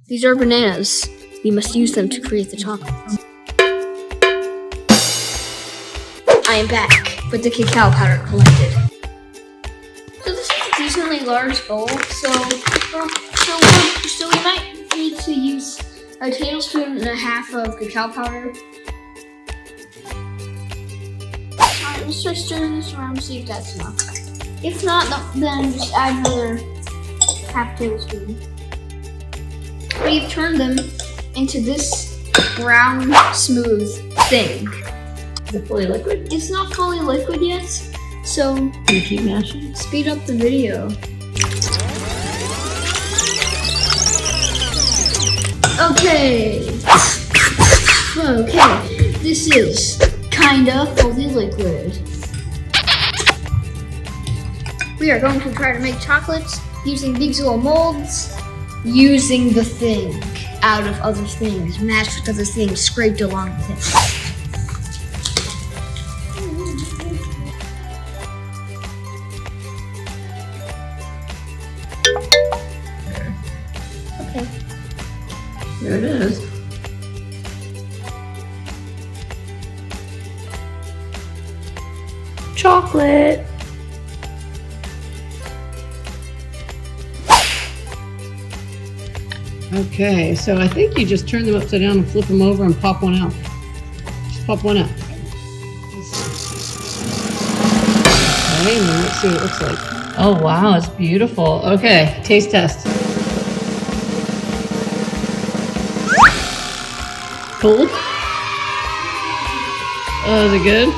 These are bananas. We must use them to create the chocolate. I am back with the cacao powder collected. So this is a decently large bowl, so we might need to use a tablespoon and a half of cacao powder. Alright, let's try stirring this around to see if that's enough. If not, then just add another half tablespoon. We've turned them into this brown, smooth thing. Is it fully liquid? It's not fully liquid yet, so Can you keep mashing? speed up the video. Okay. Okay, this is kinda fully liquid. We are going to try to make chocolates using these little molds, using the thing out of other things, mashed with other things, scraped along with it. Okay. There it is. Chocolate. Okay, so I think you just turn them upside down and flip them over and pop one out. Just pop one out. Okay, and then let's see what it looks like. Oh wow, it's beautiful. Okay, taste test. Cold? Oh, is it good?